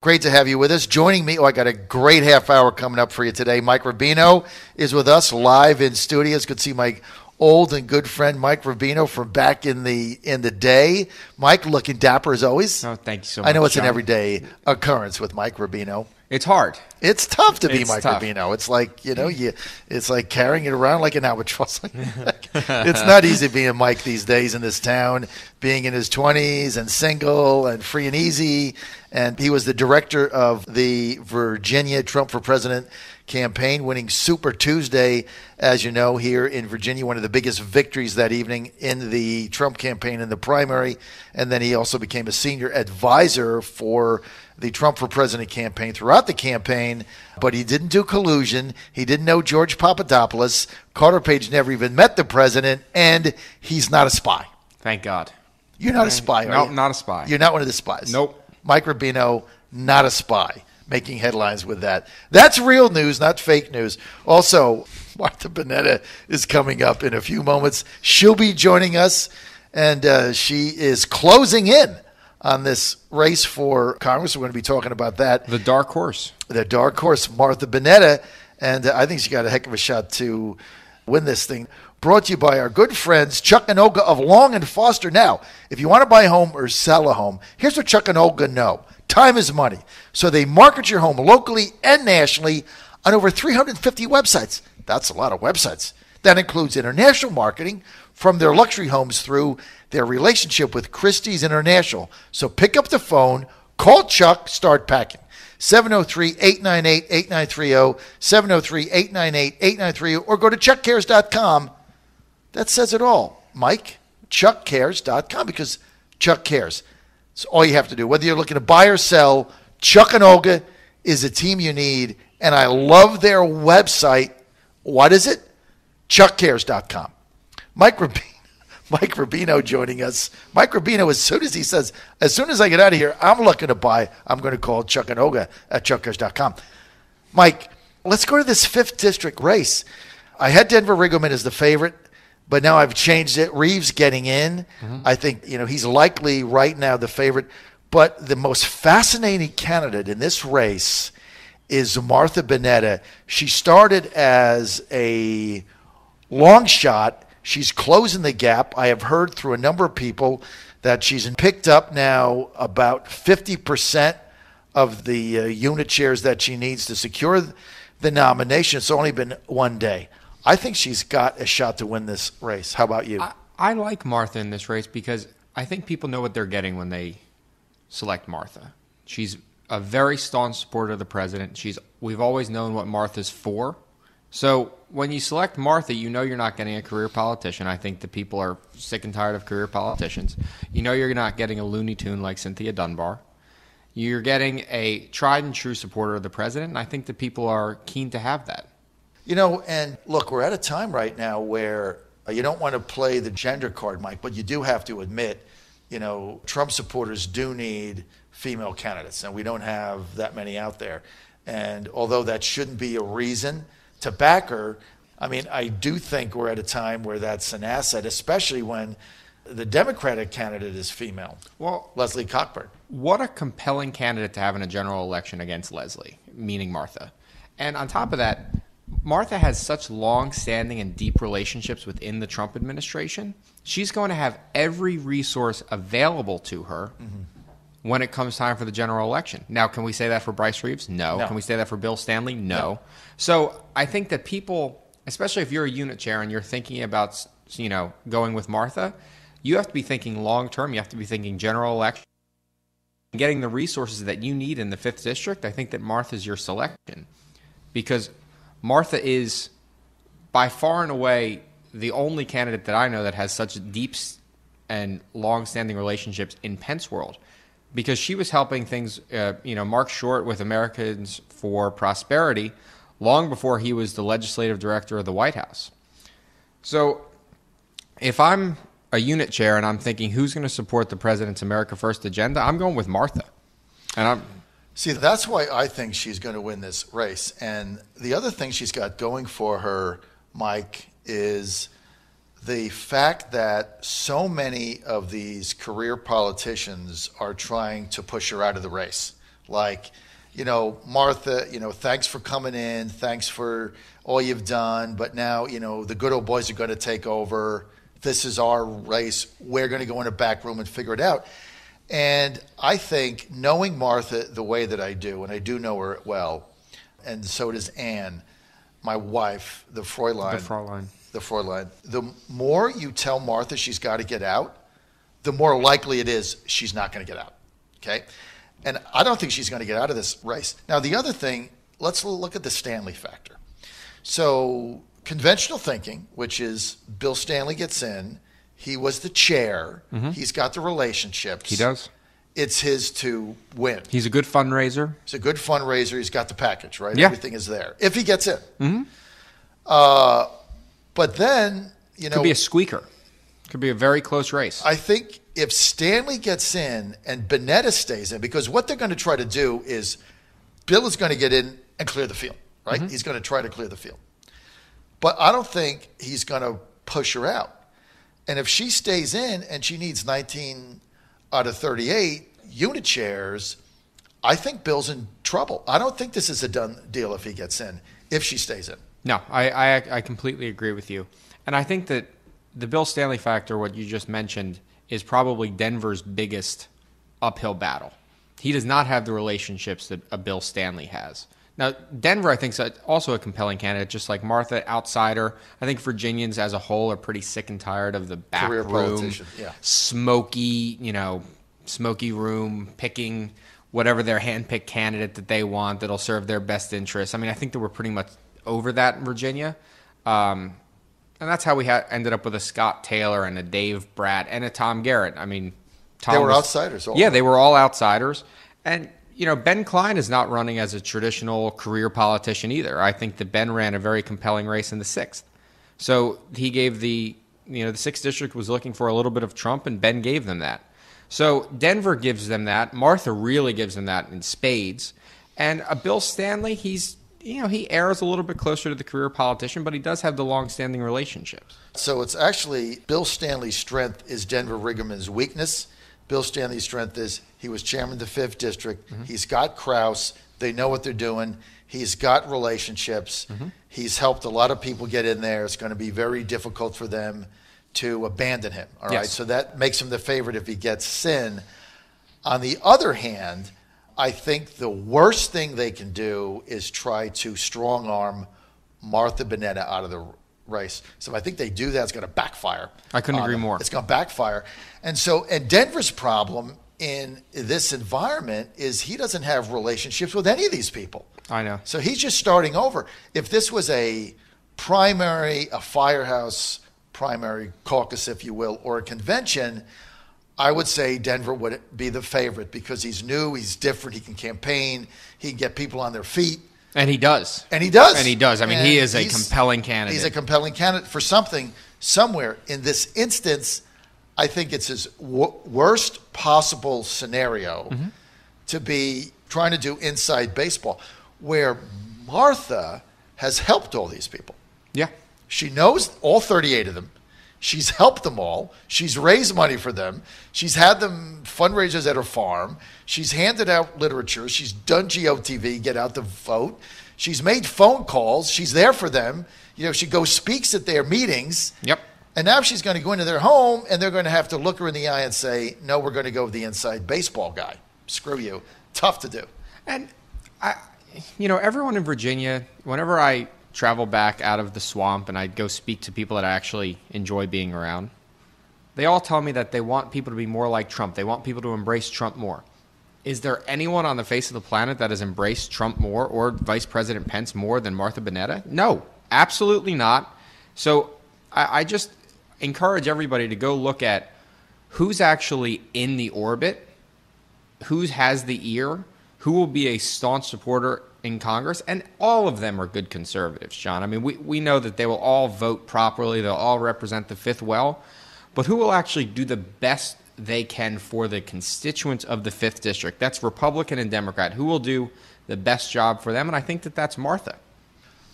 Great to have you with us. Joining me, I got a great half hour coming up for you today. Mike Rubino is with us live in studios. Good to see my old and good friend Mike Rubino from back in the day. Mike, looking dapper as always. Oh, thank you so much. I know it's John. an everyday occurrence with Mike Rubino. It's hard. It's tough to be It's Mike tough. Rubino. It's like, it's like carrying it around like an albatross. It's not easy being Mike these days in this town, being in his 20s and single and free and easy. And he was the director of the Virginia Trump for President campaign, winning Super Tuesday, as you know, here in Virginia, one of the biggest victories that evening in the Trump campaign in the primary. And then he also became a senior advisor for the Trump for President campaign throughout the campaign, but he didn't do collusion. He didn't know George Papadopoulos. Carter Page never even met the president, and he's not a spy. Thank God. You're not a spy, No, are you? not a spy. You're not one of the spies. Nope. Mike Rubino, not a spy, making headlines with that. That's real news, not fake news. Also, Martha Boneta is coming up in a few moments. She'll be joining us, and she is closing in on this race for Congress. We're going to be talking about that. The dark horse. The dark horse, Martha Boneta, and I think she got a heck of a shot to win this thing. Brought to you by our good friends Chuck and Olga of Long and Foster. Now, if you want to buy a home or sell a home, here's what Chuck and Olga know. Time is money. So they market your home locally and nationally on over 350 websites. That's a lot of websites. That includes international marketing from their luxury homes through their relationship with Christie's International. So pick up the phone, call Chuck, start packing. 703-898-8930, 703-898-8930, or go to chuckcares.com. That says it all. Mike, chuckcares.com, because Chuck cares. It's all you have to do. Whether you're looking to buy or sell, Chuck and Olga is a team you need, and I love their website. What is it? chuckcares.com. Mike Rubino joining us. Mike Rubino, as soon as he says, as soon as I get out of here, I'm looking to buy, I'm going to call Chuck and Olga at chuckcares.com. Mike, let's go to this 5th district race. I had Denver Riggleman as the favorite, but now I've changed it. Reeves getting in. I think, he's likely right now the favorite. But the most fascinating candidate in this race is Martha Boneta. She started as a long shot. She's closing the gap. I have heard through a number of people that she's picked up now about 50% of the unit shares that she needs to secure the nomination. It's only been one day. I think she's got a shot to win this race. How about you? I like Martha in this race because I think people know what they're getting when they select Martha. She's a very staunch supporter of the president. We've always known what Martha's for. So when you select Martha, you know you're not getting a career politician. I think the people are sick and tired of career politicians. You know you're not getting a Looney Tune like Cynthia Dunbar. You're getting a tried and true supporter of the president, and I think the people are keen to have that. And look, we're at a time right now where you don't want to play the gender card, Mike, but you do have to admit, Trump supporters do need female candidates, and we don't have that many out there. And although that shouldn't be a reason to back her, I do think we're at a time where that's an asset, especially when the Democratic candidate is female. Well, Leslie Cockburn. What a compelling candidate to have in a general election against Leslie, meaning Martha. And on top of that, Martha has such long-standing and deep relationships within the Trump administration. She's going to have every resource available to her when it comes time for the general election. Now, can we say that for Bryce Reeves? No. Can we say that for Bill Stanley? No. So I think that people, especially if you're a unit chair and you're thinking about, going with Martha, you have to be thinking long-term. You have to be thinking general election. Getting the resources that you need in the 5th district, I think that Martha's your selection, because Martha is by far and away the only candidate that I know that has such deep and long-standing relationships in Pence world, because she was helping things, Mark Short with Americans for Prosperity long before he was the legislative director of the White House. So if I'm a unit chair and I'm thinking who's going to support the president's America First agenda, I'm going with Martha. See, that's why I think she's going to win this race. And the other thing she's got going for her, Mike, is the fact that so many of these career politicians are trying to push her out of the race, like, Martha, thanks for coming in. Thanks for all you've done. But now, the good old boys are going to take over. This is our race. We're going to go in a back room and figure it out. And I think knowing Martha the way that I do, and I do know her well, and so does Ann, my wife, the Fräulein. The more you tell Martha she's got to get out, the more likely it is she's not going to get out. Okay? And I don't think she's going to get out of this race. Now, the other thing, let's look at the Stanley factor. So conventional thinking, which is Bill Stanley gets in, he was the chair, he's got the relationships. He does. It's his to win. He's a good fundraiser. He's a good fundraiser. He's got the package, right? Yeah. Everything is there. If he gets in. But then, Could be a squeaker. Could be a very close race. I think if Stanley gets in and Boneta stays in, because what they're going to try to do is Bill is going to get in and clear the field, right? He's going to try to clear the field. But I don't think he's going to push her out. And if she stays in and she needs 19 out of 38 unit chairs, I think Bill's in trouble. I don't think this is a done deal if he gets in, if she stays in. No, I completely agree with you. And I think that the Bill Stanley factor, what you just mentioned, is probably Denver's biggest uphill battle. He does not have the relationships that a Bill Stanley has. Now, Denver, I think, is also a compelling candidate, just like Martha, outsider. I think Virginians as a whole are pretty sick and tired of the back Career room, politician, yeah. smoky room, picking whatever their handpicked candidate that they want that'll serve their best interests. I mean, I think that we're pretty much over that in Virginia. And that's how we ended up with a Scott Taylor and a Dave Bratt and a Tom Garrett. I mean, They were outsiders. Yeah, they were all outsiders. And, Ben Klein is not running as a traditional career politician either. I think that Ben ran a very compelling race in the 6th. So he gave the 6th district was looking for a little bit of Trump, and Ben gave them that. So Denver gives them that. Martha really gives them that in spades. And a Bill Stanley, he errs a little bit closer to the career politician, but he does have the long-standing relationships. So it's actually Bill Stanley's strength is Denver Riggleman's weakness. Bill Stanley's strength is he was chairman of the 5th district. He's got Krause. They know what they're doing. He's got relationships. He's helped a lot of people get in there. It's going to be very difficult for them to abandon him. All right. So that makes him the favorite if he gets in. On the other hand, I think the worst thing they can do is try to strong arm Martha Boneta out of the race. So if I think they do that, it's going to backfire. I couldn't agree more. It's going to backfire. And Denver's problem in this environment is he doesn't have relationships with any of these people. I know. So he's just starting over. If this was a firehouse primary caucus, if you will, or a convention, I would say Denver would be the favorite because he's new, he's different, he can campaign, he can get people on their feet. And he does. And he does. I mean, he is a compelling candidate. He's a compelling candidate for something somewhere. In this instance, I think it's his worst possible scenario to be trying to do inside baseball, where Martha has helped all these people. Yeah. She knows all 38 of them. She's helped them all. She's raised money for them. She's had them fundraisers at her farm. She's handed out literature. She's done GOTV, get out the vote. She's made phone calls. She's there for them. She goes, speaks at their meetings. Yep. And now she's going to go into their home, and they're going to have to look her in the eye and say, no, we're going to go with the inside baseball guy. Screw you. Tough to do. And, everyone in Virginia, whenever I travel back out of the swamp and I go speak to people that I actually enjoy being around, they all tell me that they want people to be more like Trump. They want people to embrace Trump more. Is there anyone on the face of the planet that has embraced Trump more or Vice President Pence more than Martha Boneta? No, absolutely not. So I just encourage everybody to go look at who's actually in the orbit, who has the ear, who will be a staunch supporter in Congress, and all of them are good conservatives, John. I mean, we know that they will all vote properly. They'll all represent the 5th well. But who will actually do the best they can for the constituents of the 5th district? That's Republican and Democrat. Who will do the best job for them? And I think that that's Martha.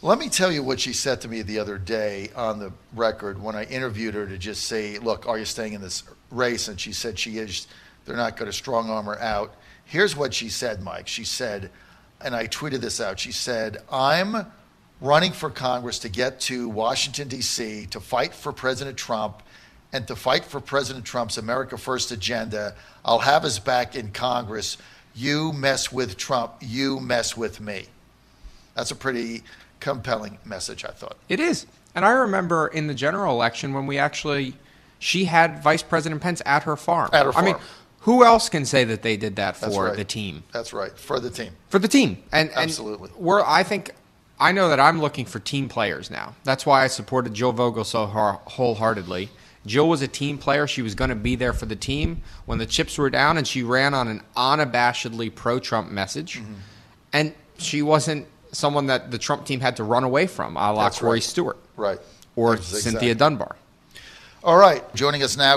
Let me tell you what she said to me the other day on the record when I interviewed her to just say, look, are you staying in this race? And she said she is. They're not going to strong arm her out. Here's what she said, Mike. She said, and I tweeted this out, she said, I'm running for Congress to get to Washington, D.C., to fight for President Trump and to fight for President Trump's America First agenda. I'll have his back in Congress. You mess with Trump, you mess with me. That's a pretty compelling message, I thought. It is. And I remember in the general election when she had Vice President Pence at her farm. At her farm. I mean, who else can say that they did that for the team? That's right, for the team. For the team. Absolutely. I know that I'm looking for team players now. That's why I supported Jill Vogel so wholeheartedly. Jill was a team player. She was going to be there for the team when the chips were down, and she ran on an unabashedly pro-Trump message. Mm-hmm. And she wasn't someone that the Trump team had to run away from, a la Corey Stewart. Right. Or Cynthia Dunbar. All right. Joining us now,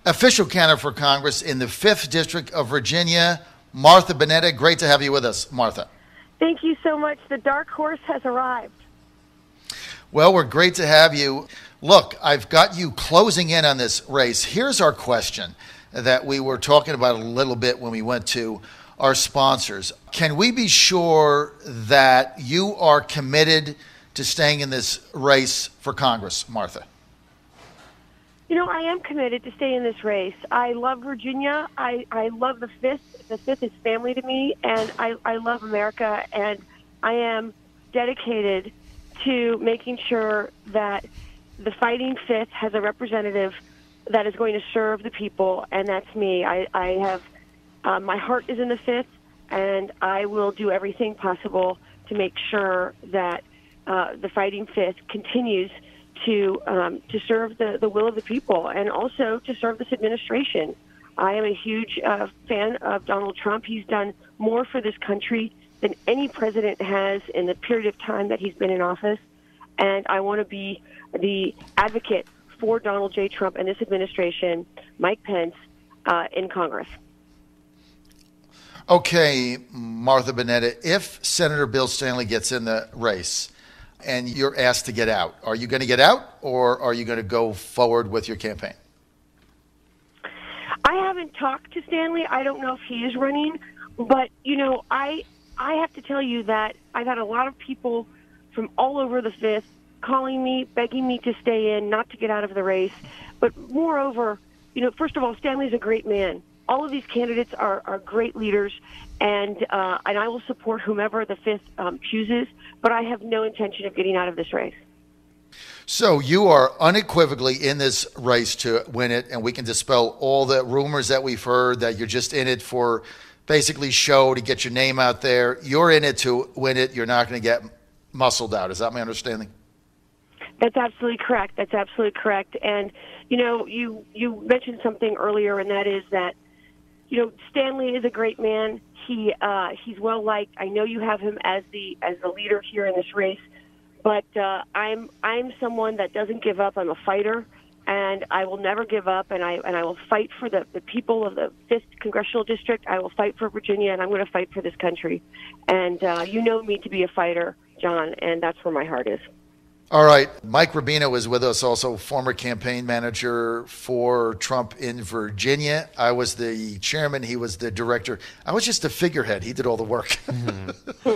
official candidate for Congress in the 5th District of Virginia, Martha Boneta. Great to have you with us, Martha. Thank you so much. The dark horse has arrived. Well, we're great to have you. Look, I've got you closing in on this race. Here's our question that we were talking about a little bit when we went to our sponsors. Can we be sure that you are committed to staying in this race for Congress, Martha? You know, I am committed to stay in this race. I love Virginia. I love the 5th. The 5th is family to me, and I love America, and I am dedicated to making sure that the fighting 5th has a representative that is going to serve the people, and that's me. I have my heart is in the 5th, and I will do everything possible to make sure that the fighting 5th continues to serve the will of the people and also to serve this administration. I am a huge fan of Donald Trump. He's done more for this country than any president has in the period of time that he's been in office, and I want to be the advocate for Donald J. Trump and this administration, Mike Pence, in Congress. Okay, Martha Boneta, if Senator Bill Stanley gets in the race and you're asked to get out, are you going to get out or are you going to go forward with your campaign? I haven't talked to Stanley. I don't know if he is running, but, you know, I have to tell you that I've had a lot of people from all over the 5th calling me, begging me to stay in, not to get out of the race. But moreover, you know, first of all, Stanley's a great man. All of these candidates are great leaders, and I will support whomever the 5th chooses, but I have no intention of getting out of this race. So you are unequivocally in this race to win it, and we can dispel all the rumors that we've heard that you're just in it for basically show to get your name out there. You're in it to win it. You're not going to get muscled out. Is that my understanding? That's absolutely correct. That's absolutely correct. And, you know, you mentioned something earlier, and that is that, you know, Stanley is a great man. He's well liked. I know you have him as the leader here in this race, but I'm someone that doesn't give up. I'm a fighter, and I will never give up. And I will fight for the people of the 5th Congressional District. I will fight for Virginia, and I'm going to fight for this country. And you know me to be a fighter, John, and that's where my heart is. All right. Mike Rubino is with us, also former campaign manager for Trump in Virginia. I was the chairman. He was the director. I was just a figurehead. He did all the work. Mm-hmm.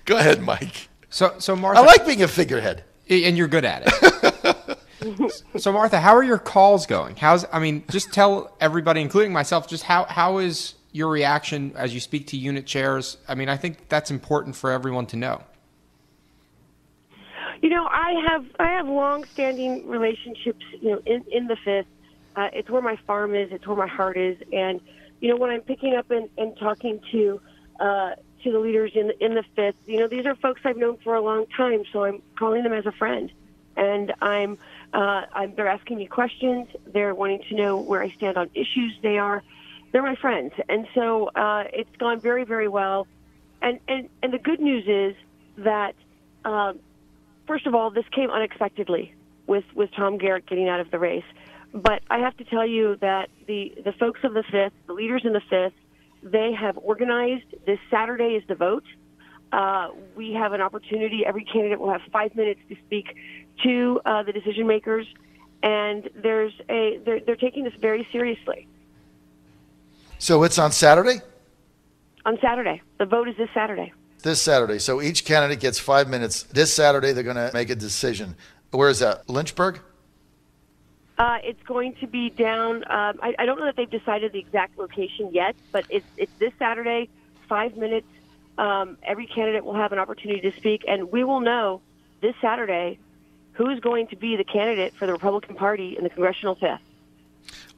Go ahead, Mike. So Martha, I like being a figurehead. And you're good at it. So Martha, how are your calls going? Just tell everybody, including myself, just how is your reaction as you speak to unit chairs? I mean, I think that's important for everyone to know. You know, I have long-standing relationships, you know, in the 5th. It's where my farm is. It's where my heart is. And, you know, when I'm picking up and talking to the leaders in the 5th, you know, these are folks I've known for a long time, so I'm calling them as a friend. And they're asking me questions. They're wanting to know where I stand on issues. They're my friends. And so it's gone very, very well. And the good news is that, first of all, this came unexpectedly with Tom Garrett getting out of the race. But I have to tell you that the folks of the 5th, the leaders in the 5th, they have organized. This Saturday is the vote. We have an opportunity. Every candidate will have 5 minutes to speak to the decision makers, and they're taking this very seriously. So it's on Saturday? On Saturday. The vote is this Saturday. This Saturday. So each candidate gets 5 minutes. This Saturday, they're going to make a decision. Where is that? Lynchburg? It's going to be down. I don't know that they've decided the exact location yet, but it's this Saturday, 5 minutes. Every candidate will have an opportunity to speak, and we will know this Saturday who's going to be the candidate for the Republican Party in the Congressional 5th.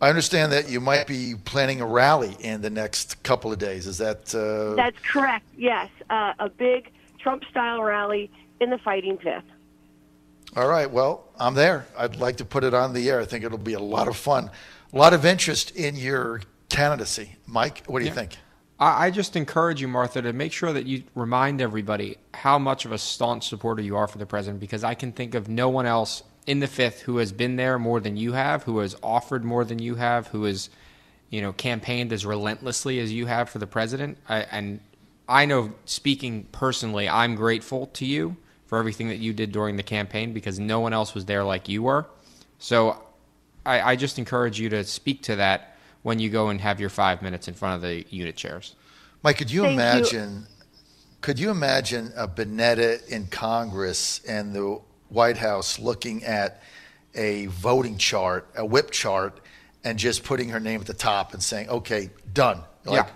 I understand that you might be planning a rally in the next couple of days. Is that... That's correct, yes. A big Trump-style rally in the Fighting 5th. All right, well, I'm there. I'd like to put it on the air. I think it'll be a lot of fun. A lot of interest in your candidacy. Mike, what do you think? I just encourage you, Martha, to make sure that you remind everybody how much of a staunch supporter you are for the president, because I can think of no one else in the 5th who has been there more than you have, who has offered more than you have, who has, campaigned as relentlessly as you have for the president. And I know, speaking personally, I'm grateful to you for everything that you did during the campaign, because no one else was there like you were. So I just encourage you to speak to that when you go and have your 5 minutes in front of the unit chairs. Mike, could you imagine a Boneta in Congress and the White House looking at a voting chart, a whip chart, and just putting her name at the top and saying, okay, done.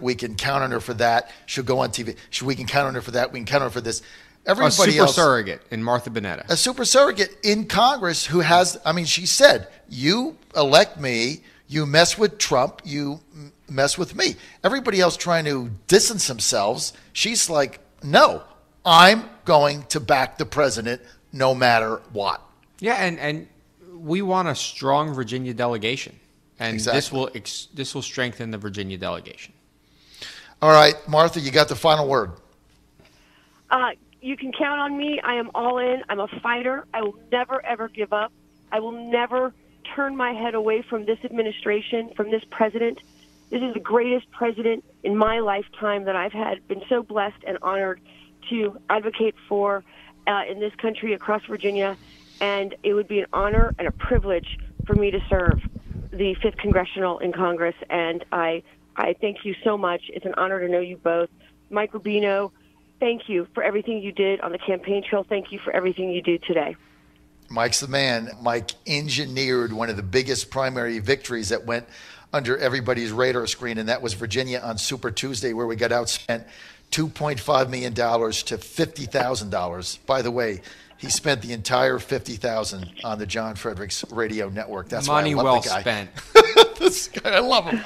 We can count on her for that. She'll go on TV. We can count on her for that. We can count on her for this. Everybody else, surrogate in Martha Boneta. A super surrogate in Congress who has, she said, you elect me, you mess with Trump, you mess with me. Everybody else trying to distance themselves, she's like, no, I'm going to back the president no matter what. Yeah, and we want a strong Virginia delegation, and exactly. this will strengthen the Virginia delegation. All right, Martha, you got the final word. You can count on me. I am all in. I'm a fighter. I will never, ever give up. I will never turn my head away from this administration, from this president. This is the greatest president in my lifetime that I've had. Been so blessed and honored to advocate for in this country, across Virginia, and it would be an honor and a privilege for me to serve the 5th Congressional in Congress, and I thank you so much. It's an honor to know you both. Mike Rubino, thank you for everything you did on the campaign trail. Thank you for everything you do today. Mike's the man. Mike engineered one of the biggest primary victories that went under everybody's radar screen, and that was Virginia on Super Tuesday, where we got outspent $2.5 million to $50,000. By the way, he spent the entire $50,000 on the John Fredericks Radio Network. That's money why I love well the guy. Spent. This guy, I love him.